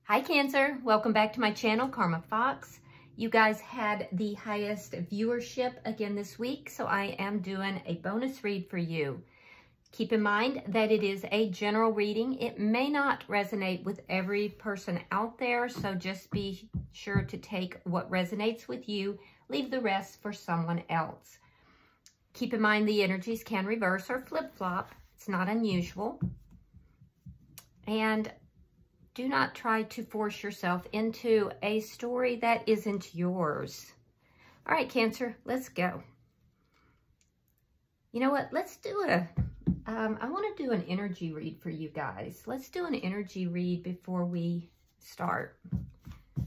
Hi Cancer, welcome back to my channel, Karma Fox. You guys had the highest viewership again this week, so I am doing a bonus read for you. Keep in mind that it is a general reading. It may not resonate with every person out there, so just be sure to take what resonates with you, leave the rest for someone else. Keep in mind the energies can reverse or flip-flop. It's not unusual. And do not try to force yourself into a story that isn't yours. All right, Cancer, let's go. You know what? Let's do I want to do an energy read for you guys. Let's do an energy read before we start. I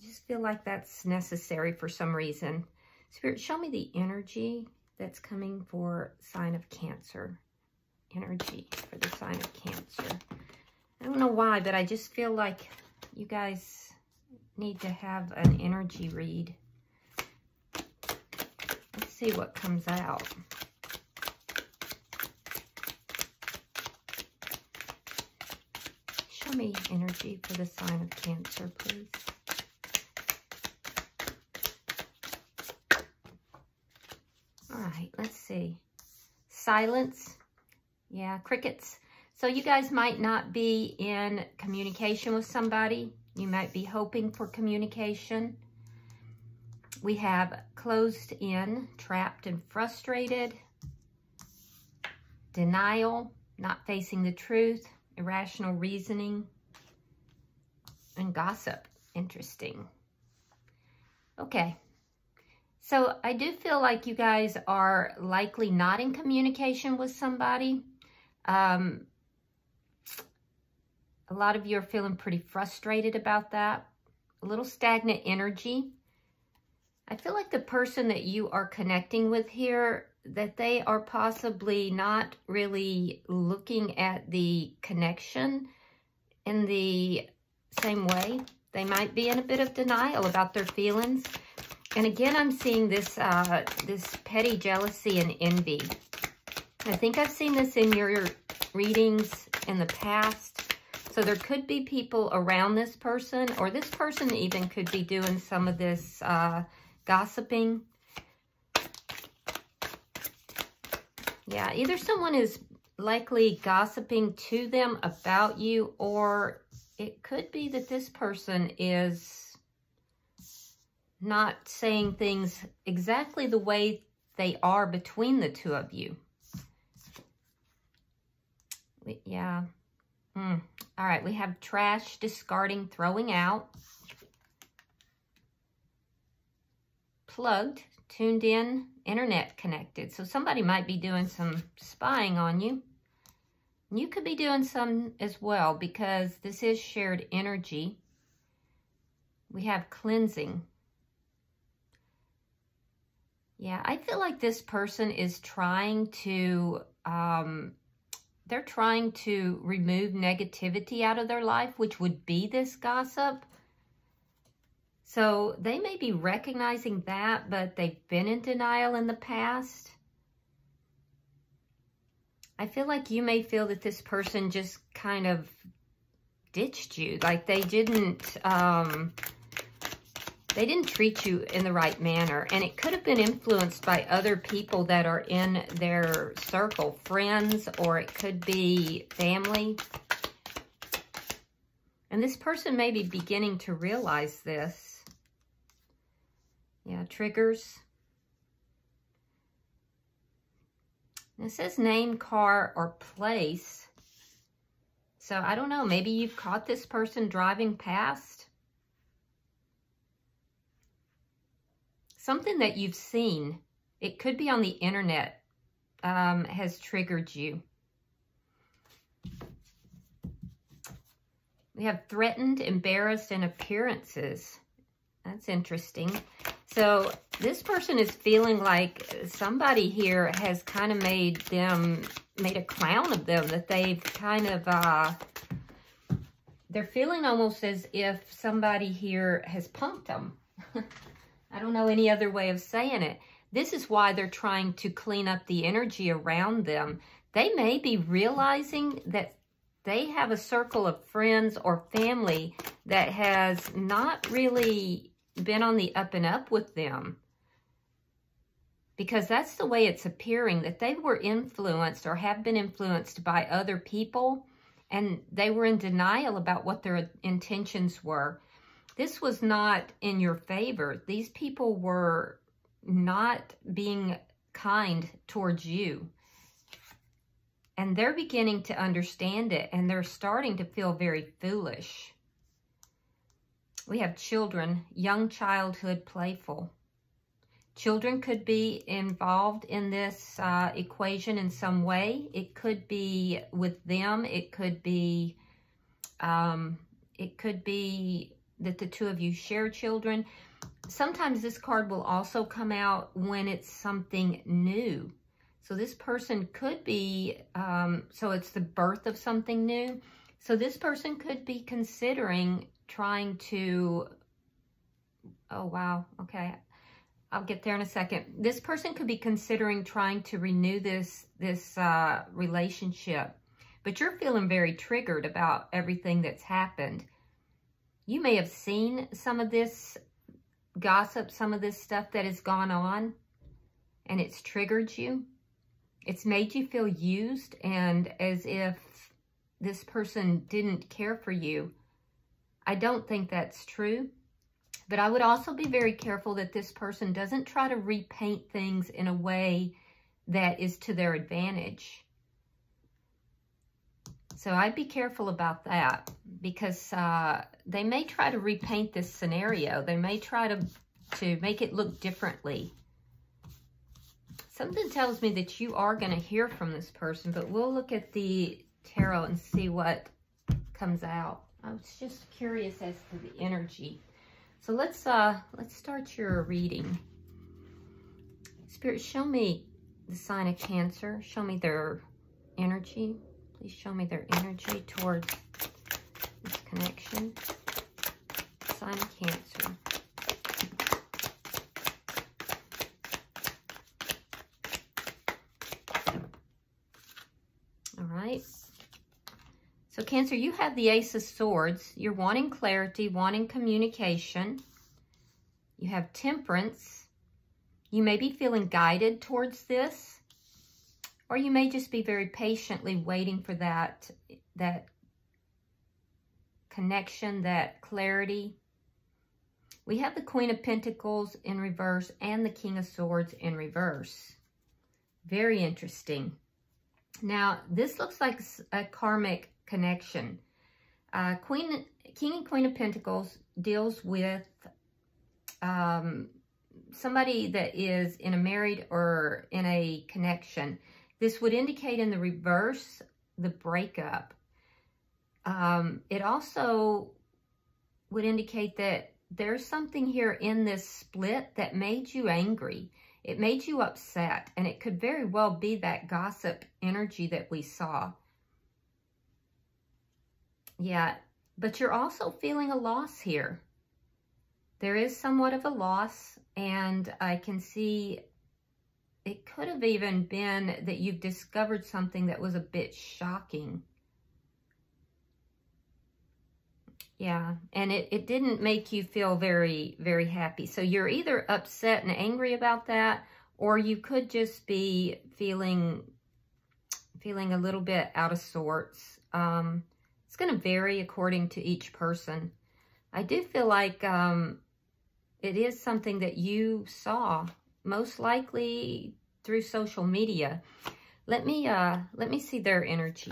just feel like that's necessary for some reason. Spirit, show me the energy that's coming for sign of Cancer. Energy for the sign of Cancer. I don't know why, but I just feel like you guys need to have an energy read. Let's see what comes out. Show me energy for the sign of Cancer, please. All right, let's see. Silence. Yeah, crickets. So you guys might not be in communication with somebody. You might be hoping for communication. We have closed in, trapped and frustrated, denial, not facing the truth, irrational reasoning, and gossip. Interesting. Okay. So I do feel like you guys are likely not in communication with somebody. A lot of you are feeling pretty frustrated about that. A little stagnant energy. I feel like the person that you are connecting with here, that they are possibly not really looking at the connection in the same way. They might be in a bit of denial about their feelings. And again, I'm seeing this, this petty jealousy and envy. I think I've seen this in your readings in the past. So there could be people around this person, or this person even could be doing some of this gossiping. Yeah, either someone is likely gossiping to them about you, or it could be that this person is not saying things exactly the way they are between the two of you. Yeah. All right, we have trash, discarding, throwing out. Plugged, tuned in, internet connected. So somebody might be doing some spying on you. You could be doing some as well, because this is shared energy. We have cleansing. Yeah, I feel like this person is trying to... they're trying to remove negativity out of their life, which would be this gossip. So they may be recognizing that, but they've been in denial in the past. I feel like you may feel that this person just kind of ditched you. Like they didn't treat you in the right manner. And it could have been influenced by other people that are in their circle, friends, or it could be family. And this person may be beginning to realize this. Yeah, triggers. And it says name, car, or place. So I don't know, maybe you've caught this person driving past. Something that you've seen, it could be on the internet, has triggered you. We have threatened, embarrassed, and appearances. That's interesting. So this person is feeling like somebody here has kind of made a clown of them, that they've kind of, they're feeling almost as if somebody here has punked them. I don't know any other way of saying it. This is why they're trying to clean up the energy around them. They may be realizing that they have a circle of friends or family that has not really been on the up and up with them. Because that's the way it's appearing, that they were influenced or have been influenced by other people, and they were in denial about what their intentions were. This was not in your favor. These people were not being kind towards you. And they're beginning to understand it, and they're starting to feel very foolish. We have children, young childhood, playful. Children could be involved in this equation in some way. It could be with them. It could be that the two of you share children. Sometimes this card will also come out when it's something new. So this person could be, so it's the birth of something new. So this person could be considering trying to, oh wow, okay. I'll get there in a second. This person could be considering trying to renew this relationship, but you're feeling very triggered about everything that's happened. You may have seen some of this gossip, some of this stuff that has gone on, and it's triggered you. It's made you feel used and as if this person didn't care for you. I don't think that's true. But I would also be very careful that this person doesn't try to repaint things in a way that is to their advantage. So I'd be careful about that, because they may try to repaint this scenario. They may try to make it look differently. Something tells me that you are going to hear from this person, but we'll look at the tarot and see what comes out. I was just curious as to the energy. So let's start your reading. Spirit, show me the sign of Cancer. Show me their energy. Please show me their energy towards this connection. Sign of Cancer. All right. So Cancer, you have the Ace of Swords. You're wanting clarity, wanting communication. You have Temperance. You may be feeling guided towards this, or you may just be very patiently waiting for that connection, that clarity. We have the Queen of Pentacles in reverse and the King of Swords in reverse. Very interesting. Now, this looks like a karmic connection. King and Queen of Pentacles deals with somebody that is in a married or in a connection. This would indicate in the reverse the breakup. It also would indicate that there's something here in this split that made you angry. It made you upset, and it could very well be that gossip energy that we saw. Yeah, but you're also feeling a loss here. There is somewhat of a loss, and I can see it could have even been that you've discovered something that was a bit shocking. Yeah, and it didn't make you feel very, very happy. So you're either upset and angry about that, or you could just be feeling a little bit out of sorts. It's going to vary according to each person. I do feel like it is something that you saw, most likely through social media. Let me see their energy.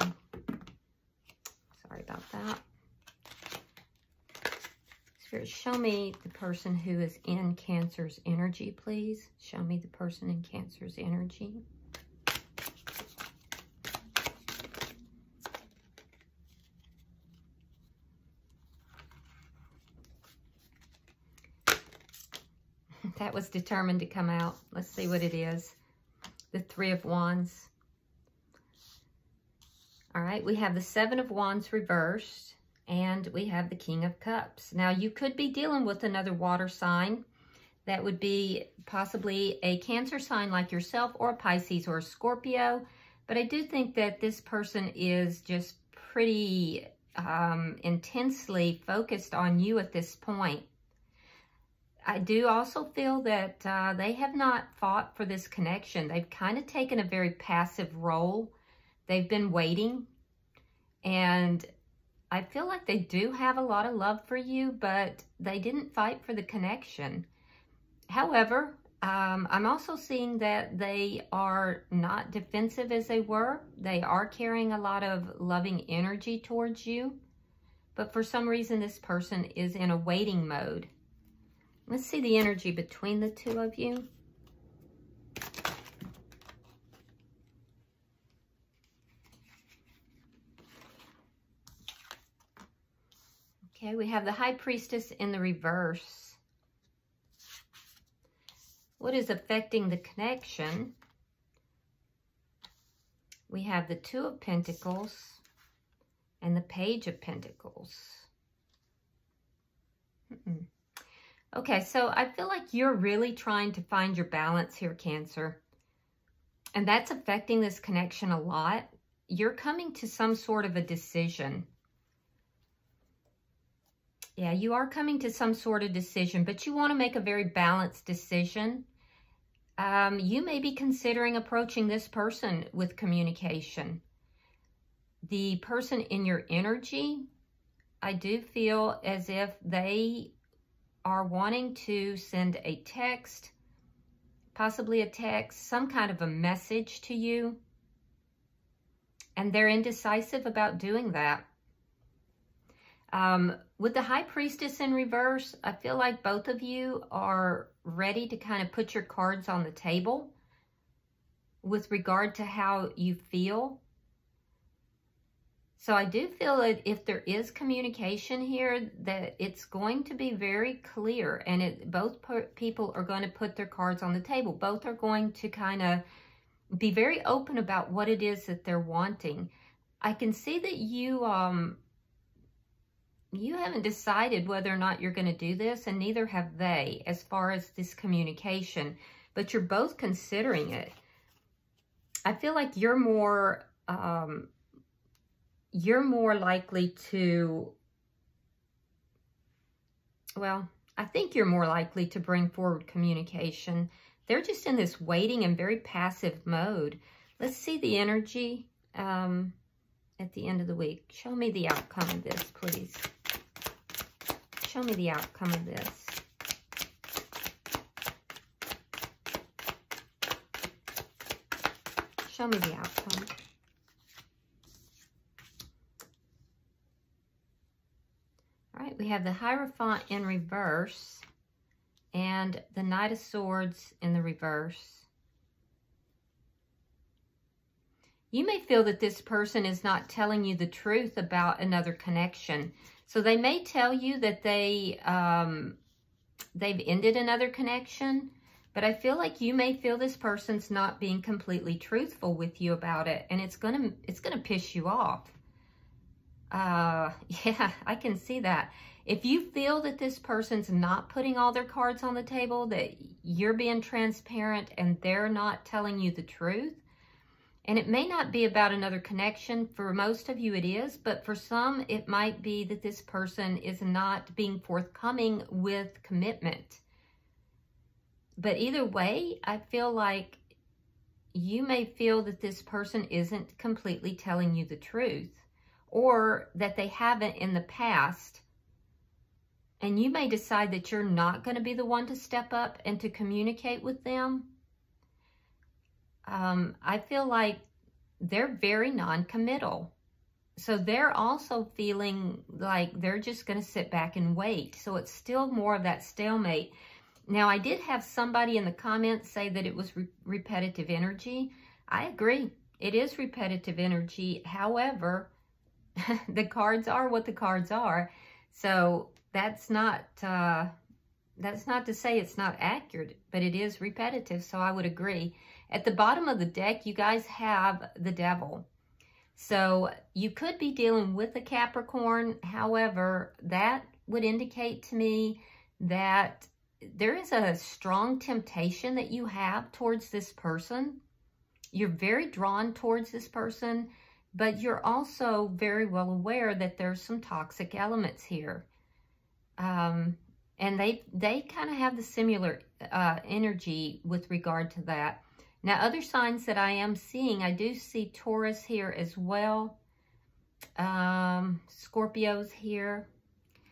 Sorry about that. Spirit, show me the person who is in Cancer's energy, please. Show me the person in Cancer's energy. That was determined to come out. Let's see what it is. The Three of Wands. All right, we have the Seven of Wands reversed, and we have the King of Cups. Now, you could be dealing with another water sign. That would be possibly a Cancer sign like yourself, or a Pisces or a Scorpio. But I do think that this person is just pretty intensely focused on you at this point. I do also feel that they have not fought for this connection. They've kind of taken a very passive role. They've been waiting, and I feel like they do have a lot of love for you, but they didn't fight for the connection. However, I'm also seeing that they are not defensive as they were. They are carrying a lot of loving energy towards you, but for some reason this person is in a waiting mode. Let's see the energy between the two of you. Okay, we have the High Priestess in the reverse. What is affecting the connection? We have the Two of Pentacles and the Page of Pentacles. Okay, so I feel like you're really trying to find your balance here, Cancer. And that's affecting this connection a lot. You're coming to some sort of a decision. Yeah, you are coming to some sort of decision, but you want to make a very balanced decision. You may be considering approaching this person with communication. The person in your energy, I do feel as if they are wanting to send a text, possibly a text, some kind of a message to you, and they're indecisive about doing that. With the High Priestess in reverse, I feel like both of you are ready to kind of put your cards on the table with regard to how you feel. So I do feel that if there is communication here, that it's going to be very clear, and both people are going to put their cards on the table. Both are going to kind of be very open about what it is that they're wanting. I can see that you haven't decided whether or not you're going to do this, and neither have they as far as this communication, but you're both considering it. I feel like you're more likely to, well, I think you're more likely to bring forward communication. They're just in this waiting and very passive mode. Let's see the energy at the end of the week. Show me the outcome of this, please. Show me the outcome of this. Show me the outcome. All right, we have the Hierophant in reverse and the Knight of Swords in the reverse. You may feel that this person is not telling you the truth about another connection. So they may tell you that they've ended another connection, but I feel like you may feel this person's not being completely truthful with you about it, and it's gonna piss you off. Yeah, I can see that. If you feel that this person's not putting all their cards on the table, that you're being transparent and they're not telling you the truth, and it may not be about another connection. For most of you it is, but for some it might be that this person is not being forthcoming with commitment. But either way, I feel like you may feel that this person isn't completely telling you the truth, or that they haven't in the past. And you may decide that you're not going to be the one to step up and to communicate with them. I feel like they're very non-committal. So they're also feeling like they're just going to sit back and wait. So it's still more of that stalemate. Now, I did have somebody in the comments say that it was repetitive energy. I agree. It is repetitive energy. However, the cards are what the cards are. So that's not to say it's not accurate, but it is repetitive. So I would agree. At the bottom of the deck, you guys have the Devil. So you could be dealing with a Capricorn. However, that would indicate to me that there is a strong temptation that you have towards this person. You're very drawn towards this person. but you're also very well aware that there's some toxic elements here. And they kind of have the similar energy with regard to that. Now, other signs that I am seeing, I do see Taurus here as well. Scorpio's here.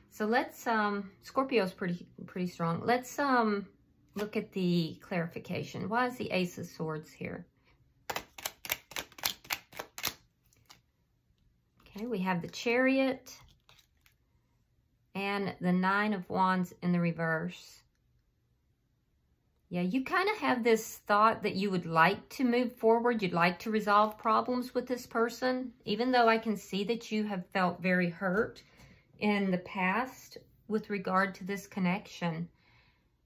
So let's, Scorpio's pretty strong. Let's look at the clarification. Why is the Ace of Swords here? Okay, we have the Chariot and the Nine of Wands in the reverse. Yeah, you kind of have this thought that you would like to move forward. You'd like to resolve problems with this person, even though I can see that you have felt very hurt in the past with regard to this connection.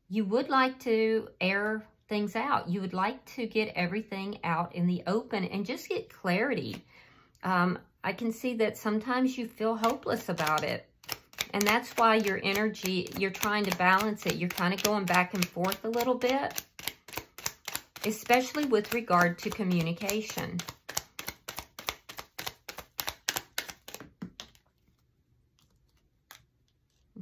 You would like to air things out. You would like to get everything out in the open and just get clarity. I can see that sometimes you feel hopeless about it. And that's why your energy, you're trying to balance it. You're kind of going back and forth a little bit, especially with regard to communication.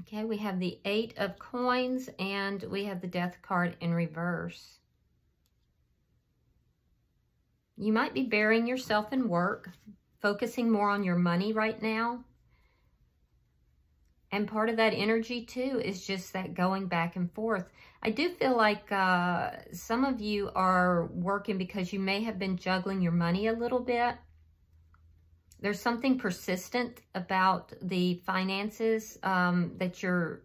Okay, we have the Eight of Coins and we have the Death card in reverse. You might be burying yourself in work, focusing more on your money right now. And part of that energy, too, is just that going back and forth. I do feel like some of you are working because you may have been juggling your money a little bit. There's something persistent about the finances that you're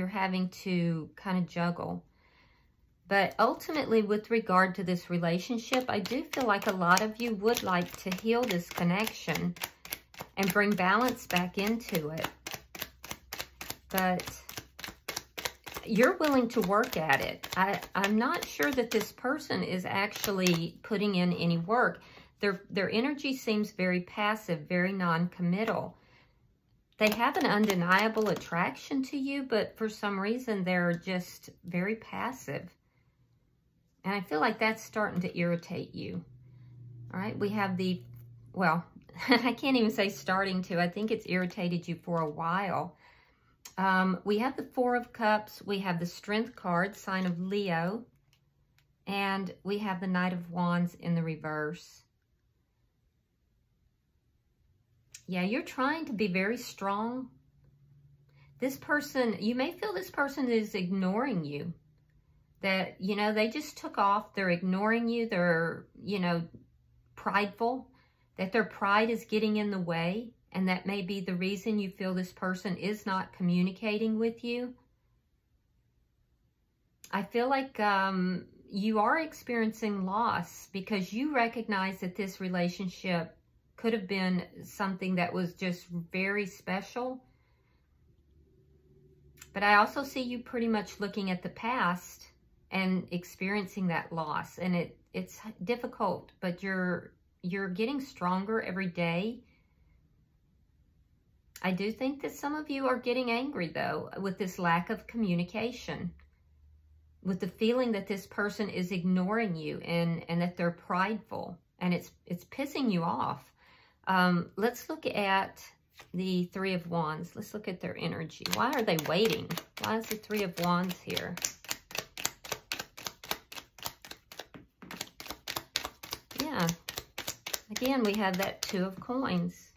having to kind of juggle. But ultimately, with regard to this relationship, I do feel like a lot of you would like to heal this connection and bring balance back into it. But you're willing to work at it. I'm not sure that this person is actually putting in any work. Their energy seems very passive, very non-committal. They have an undeniable attraction to you, but for some reason, they're just very passive. And I feel like that's starting to irritate you. All right, we have the, well, I can't even say starting to. I think it's irritated you for a while. We have the Four of Cups, we have the Strength card, sign of Leo, and we have the Knight of Wands in the reverse. Yeah, you're trying to be very strong. This person, you may feel this person is ignoring you. That, you know, they just took off, they're ignoring you, they're, you know, prideful, that their pride is getting in the way. And that may be the reason you feel this person is not communicating with you. I feel like you are experiencing loss because you recognize that this relationship could have been something that was just very special. But I also see you pretty much looking at the past and experiencing that loss. And it's difficult, but you're getting stronger every day. I do think that some of you are getting angry, though, with this lack of communication, with the feeling that this person is ignoring you and that they're prideful, and it's pissing you off. Let's look at the Three of Wands. Let's look at their energy. Why are they waiting? Why is the Three of Wands here? Yeah. Again, we have that Two of Coins.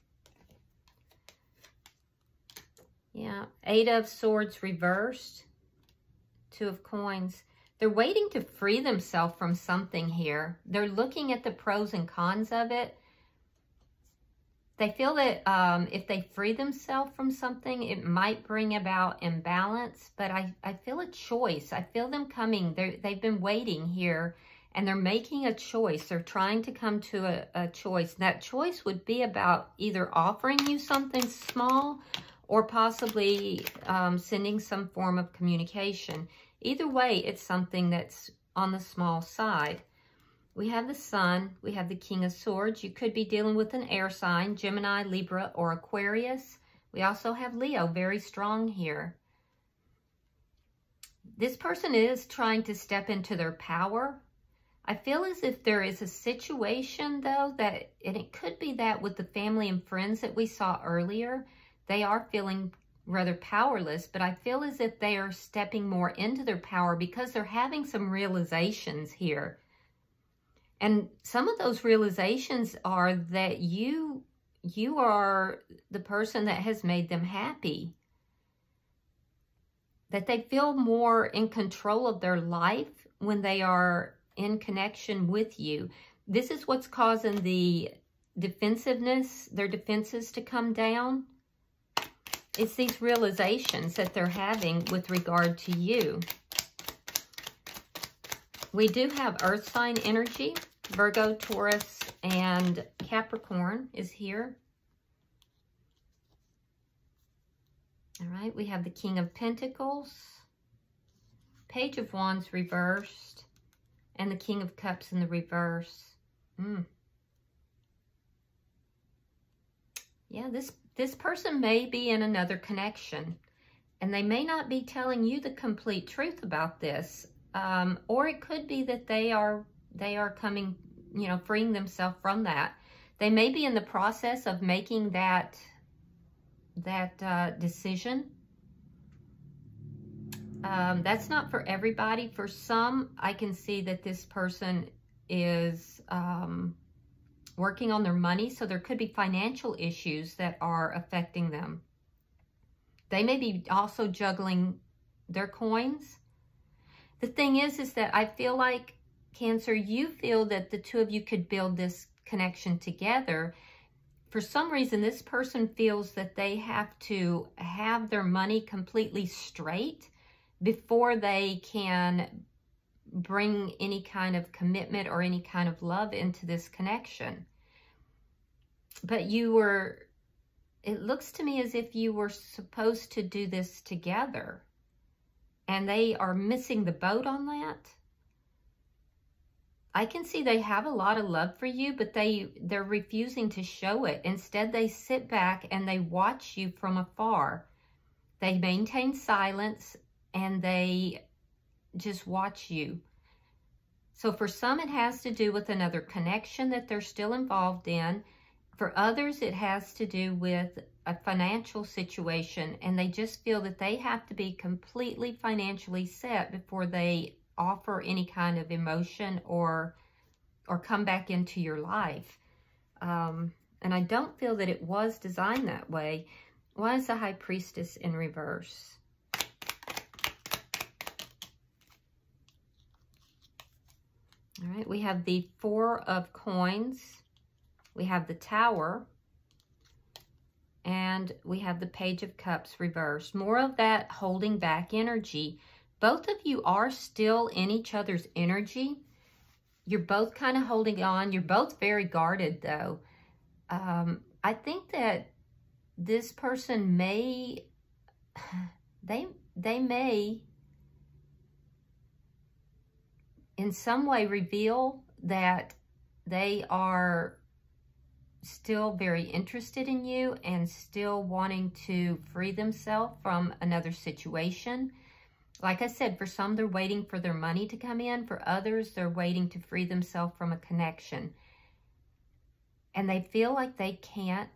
Yeah, Eight of Swords reversed, Two of Coins. They're waiting to free themselves from something here. They're looking at the pros and cons of it. They feel that if they free themselves from something, it might bring about imbalance. But I feel a choice. I feel them coming. They've been waiting here, and they're making a choice. They're trying to come to a choice. That choice would be about either offering you something small or possibly sending some form of communication. Either way, it's something that's on the small side. We have the Sun. We have the King of Swords. You could be dealing with an air sign, Gemini, Libra, or Aquarius. We also have Leo, very strong here. This person is trying to step into their power. I feel as if there is a situation, though, that, and it could be that with the family and friends that we saw earlier, they are feeling rather powerless, but I feel as if they are stepping more into their power because they're having some realizations here. And some of those realizations are that you are the person that has made them happy. That they feel more in control of their life when they are in connection with you. This is what's causing the defensiveness, their defenses to come down. It's these realizations that they're having with regard to you. We do have earth sign energy. Virgo, Taurus, and Capricorn is here. All right, we have the King of Pentacles, Page of Wands reversed, and the King of Cups in the reverse. Yeah, this person may be in another connection, and they may not be telling you the complete truth about this. Or it could be that they are coming, you know, freeing themselves from that. They may be in the process of making that decision. That's not for everybody. For some, I can see that this person is working on their money, so there could be financial issues that are affecting them. They may be also juggling their coins. The thing is that I feel like, Cancer, you feel that the two of you could build this connection together. For some reason, this person feels that they have to have their money completely straight before they can bring any kind of commitment or any kind of love into this connection. But it looks to me as if you were supposed to do this together, and they are missing the boat on that. I can see they have a lot of love for you, but they're refusing to show it. Instead, they sit back and they watch you from afar. They maintain silence and they just watch you. So for some, it has to do with another connection that they're still involved in. For others, it has to do with a financial situation, and they just feel that they have to be completely financially set before they offer any kind of emotion or come back into your life. And I don't feel that it was designed that way. Why is the High Priestess in reverse? All right, we have the Four of Coins. We have the Tower. And we have the Page of Cups reversed. More of that holding back energy. Both of you are still in each other's energy. You're both kind of holding on. You're both very guarded, though. I think that this person may, they may in some way reveal that they are still very interested in you and still wanting to free themselves from another situation. Like I said, for some, they're waiting for their money to come in. For others, they're waiting to free themselves from a connection. And they feel like they can't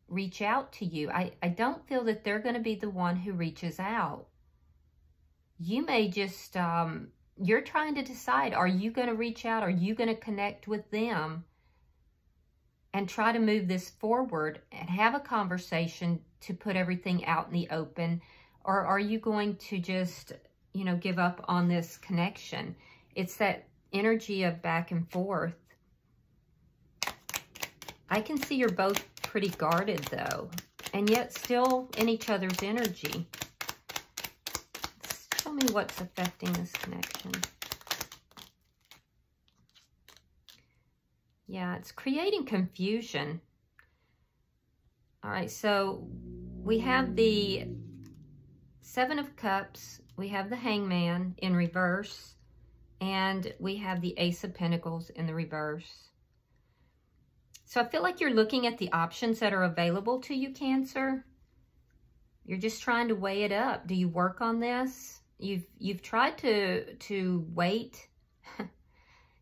reach out to you. I don't feel that they're going to be the one who reaches out. You may just, you're trying to decide, are you going to reach out? Are you going to connect with them and try to move this forward and have a conversation to put everything out in the open? Or are you going to just, you know, give up on this connection? It's that energy of back and forth. I can see you're both pretty guarded, though, and yet still in each other's energy. Show me what's affecting this connection. Yeah, it's creating confusion. All right, so we have the Seven of Cups, we have the Hangman in reverse, and we have the Ace of Pentacles in the reverse. So I feel like you're looking at the options that are available to you, Cancer. You're just trying to weigh it up. Do you work on this? You've tried to wait.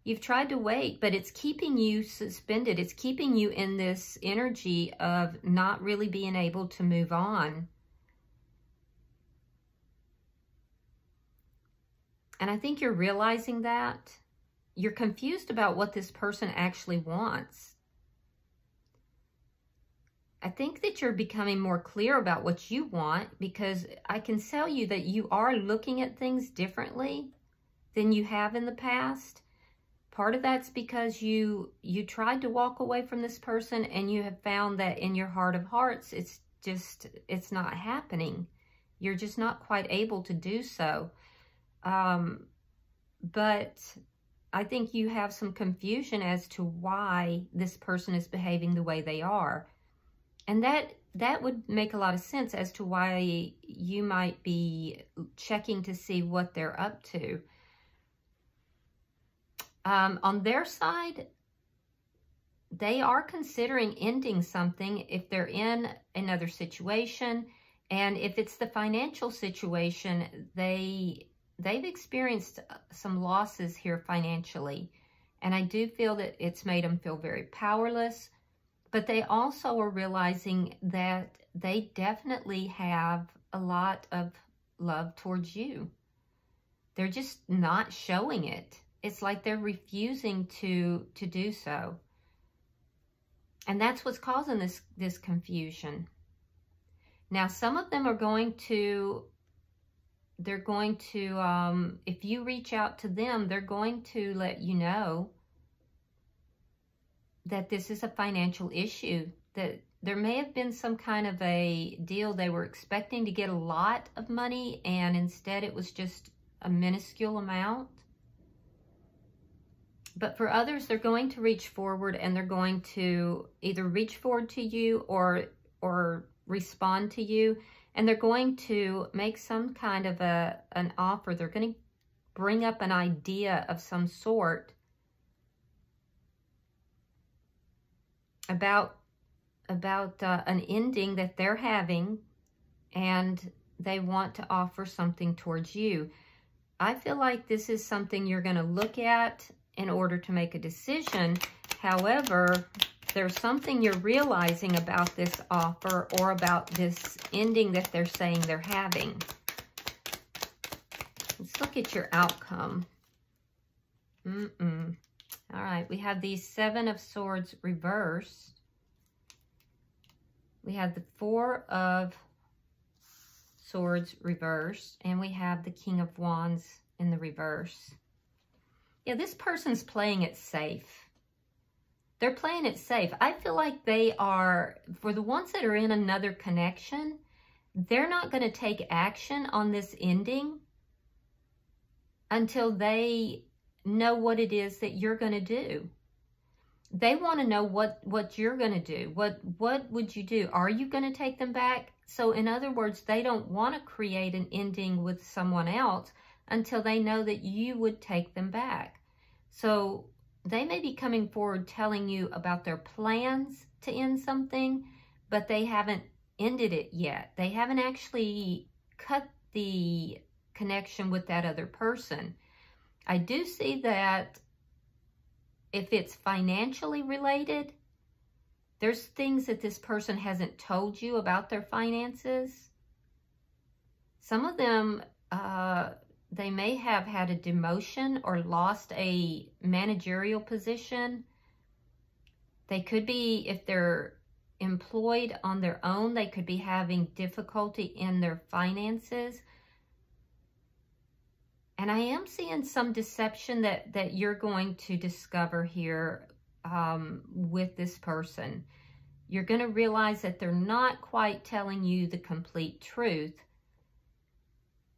You've tried to wait, but it's keeping you suspended. It's keeping you in this energy of not really being able to move on. And I think you're realizing that. You're confused about what this person actually wants. I think that you're becoming more clear about what you want, because I can tell you that you are looking at things differently than you have in the past. Part of that's because you tried to walk away from this person, and you have found that in your heart of hearts, it's not happening. You're just not quite able to do so. But I think you have some confusion as to why this person is behaving the way they are. And that would make a lot of sense as to why you might be checking to see what they're up to. On their side, they are considering ending something if they're in another situation. And if it's the financial situation, they've experienced some losses here financially. And I do feel that it's made them feel very powerless. But they also are realizing that they definitely have a lot of love towards you. They're just not showing it. It's like they're refusing to do so. And that's what's causing this confusion. Now, some of them are going to, if you reach out to them, they're going to let you know that this is a financial issue, that there may have been some kind of a deal. They were expecting to get a lot of money, and instead it was just a minuscule amount. But for others, they're going to reach forward, and they're going to either reach forward to you or respond to you, and they're going to make some kind of an offer. They're going to bring up an idea of some sort about an ending that they're having, and they want to offer something towards you. I feel like this is something you're going to look at in order to make a decision. However, there's something you're realizing about this offer or about this ending that they're saying they're having. Let's look at your outcome. All right, we have the Seven of Swords reversed. We have the Four of Swords reversed, and we have the King of Wands in the reverse. Yeah, this person's playing it safe. They're playing it safe. I feel like they are, for the ones that are in another connection, they're not going to take action on this ending until they know what it is that you're going to do. They want to know what you're going to do. What would you do? Are you going to take them back? So in other words, they don't want to create an ending with someone else until they know that you would take them back. So they may be coming forward telling you about their plans to end something, but they haven't ended it yet. They haven't actually cut the connection with that other person. I do see that if it's financially related, there's things that this person hasn't told you about their finances. Some of them, they may have had a demotion or lost a managerial position. They could be, if they're employed on their own, they could be having difficulty in their finances. And I am seeing some deception that you're going to discover here with this person. You're going to realize that they're not quite telling you the complete truth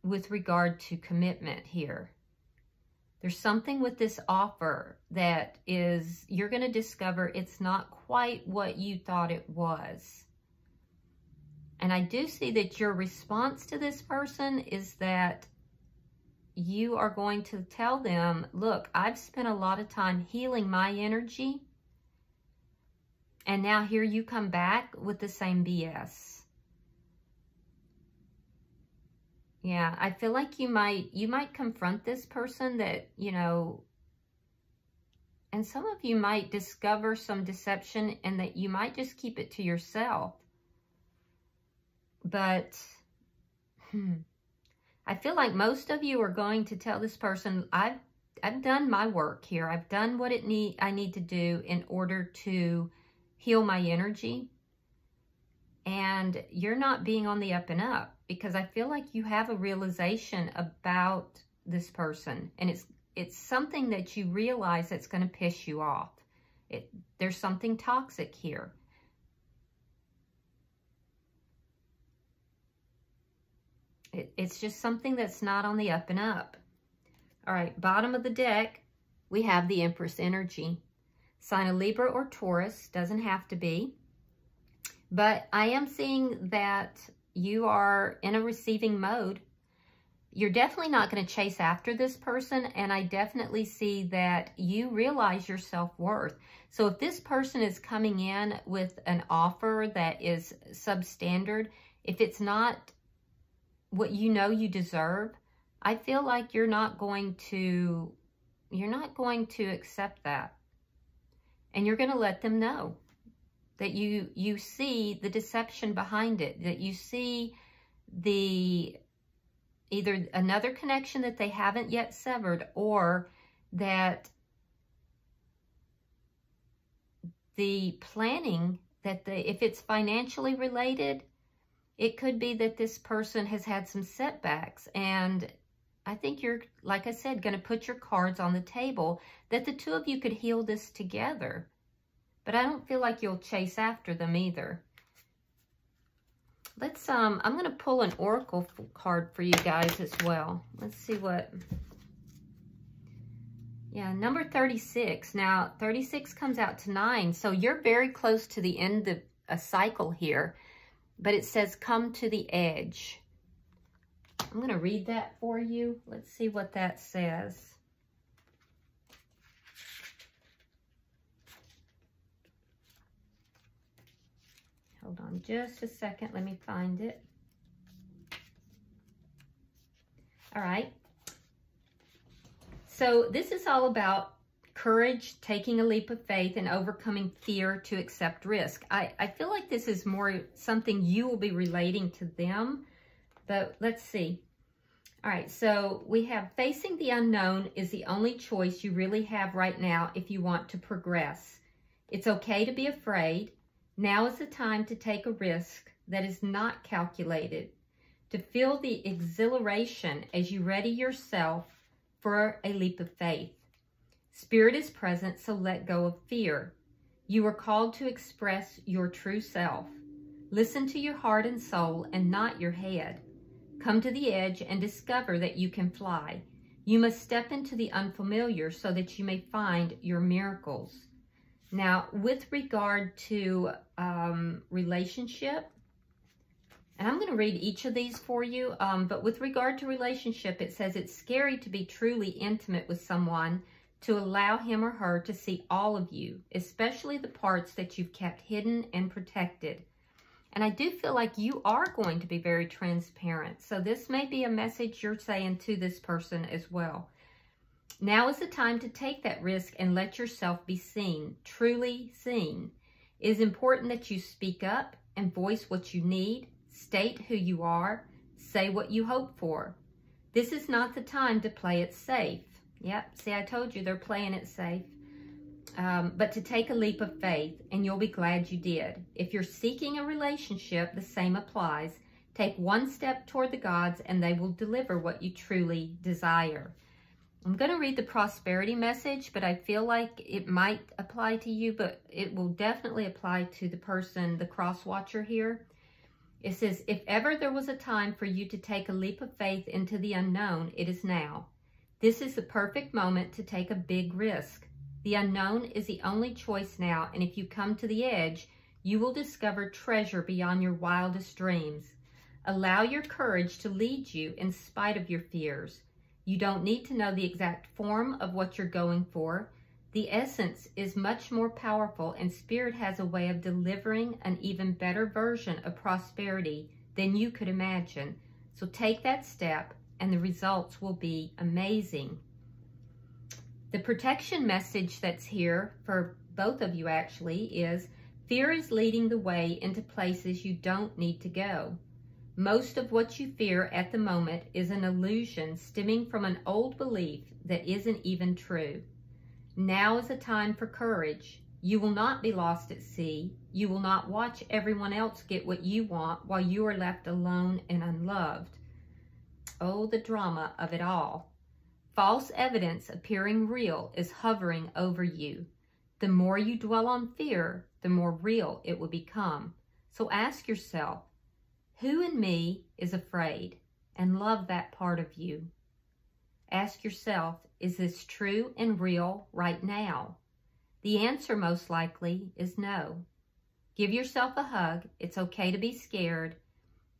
with regard to commitment here. There's something with this offer that is, you're going to discover it's not quite what you thought it was. And I do see that your response to this person is that you are going to tell them, look, I've spent a lot of time healing my energy, and now here you come back with the same BS. Yeah, I feel like you might confront this person that, you know, And some of you might discover some deception and that you might just keep it to yourself. But I feel like most of you are going to tell this person, I've done my work here. I've done what I need to do in order to heal my energy. And you're not being on the up and up, because I feel like you have a realization about this person, and it's something that you realize that's going to piss you off. There's something toxic here. It's just something that's not on the up and up. All right, bottom of the deck, we have the Empress energy. Sign of Libra or Taurus, doesn't have to be. But I am seeing that you are in a receiving mode. You're definitely not going to chase after this person, and I definitely see that you realize your self-worth. So if this person is coming in with an offer that is substandard, if it's not what you know you deserve, I feel like you're not going to accept that. And you're going to let them know that you see the deception behind it, that you see either another connection that they haven't yet severed, or that the planning that if it's financially related, it could be that this person has had some setbacks. And I think you're, like I said, going to put your cards on the table that the two of you could heal this together. But I don't feel like you'll chase after them either. Let's, I'm going to pull an oracle card for you guys as well. Let's see what, yeah, number 36. Now, 36 comes out to 9. So you're very close to the end of a cycle here. But it says, come to the edge. I'm going to read that for you. Let's see what that says. Hold on just a second. Let me find it. All right. So this is all about courage, taking a leap of faith, and overcoming fear to accept risk. I feel like this is more something you will be relating to them, but let's see. All right, so we have facing the unknown is the only choice you really have right now if you want to progress. It's okay to be afraid. Now is the time to take a risk that is not calculated, to feel the exhilaration as you ready yourself for a leap of faith. Spirit is present, so let go of fear. You are called to express your true self. Listen to your heart and soul and not your head. Come to the edge and discover that you can fly. You must step into the unfamiliar so that you may find your miracles. Now, with regard to relationship, and I'm going to read each of these for you, but with regard to relationship, it says it's scary to be truly intimate with someone, to allow him or her to see all of you, especially the parts that you've kept hidden and protected. And I do feel like you are going to be very transparent. So this may be a message you're saying to this person as well. Now is the time to take that risk and let yourself be seen, truly seen. It is important that you speak up and voice what you need, state who you are, say what you hope for. This is not the time to play it safe. Yep, see, I told you they're playing it safe. But to take a leap of faith, and you'll be glad you did. If you're seeking a relationship, the same applies. Take one step toward the gods, and they will deliver what you truly desire. I'm going to read the prosperity message, but I feel like it might apply to you, but it will definitely apply to the person, the cross watcher here. It says, if ever there was a time for you to take a leap of faith into the unknown, it is now. This is the perfect moment to take a big risk. The unknown is the only choice now, and if you come to the edge, you will discover treasure beyond your wildest dreams. Allow your courage to lead you in spite of your fears. You don't need to know the exact form of what you're going for. The essence is much more powerful, and Spirit has a way of delivering an even better version of prosperity than you could imagine. So take that step, and the results will be amazing. The protection message that's here for both of you actually is fear is leading the way into places you don't need to go. Most of what you fear at the moment is an illusion stemming from an old belief that isn't even true. Now is a time for courage. You will not be lost at sea. You will not watch everyone else get what you want while you are left alone and unloved. Oh, the drama of it all. False evidence appearing real is hovering over you. The more you dwell on fear, the more real it will become. So ask yourself, who in me is afraid? And love that part of you. Ask yourself, is this true and real right now? The answer most likely is no. Give yourself a hug. It's okay to be scared.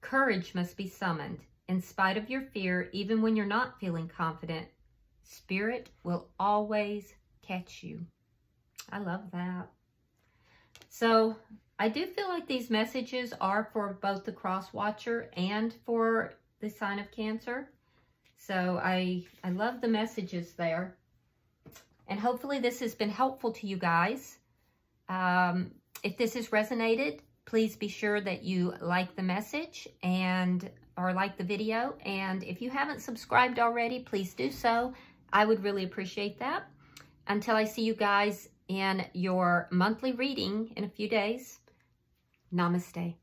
Courage must be summoned. In spite of your fear, even when you're not feeling confident, Spirit will always catch you. I love that. So I do feel like these messages are for both the cross watcher and for the sign of Cancer. So I love the messages there. And hopefully this has been helpful to you guys. If this has resonated, please be sure that you like the message or like the video. And if you haven't subscribed already, please do so. I would really appreciate that. Until I see you guys in your monthly reading in a few days, namaste.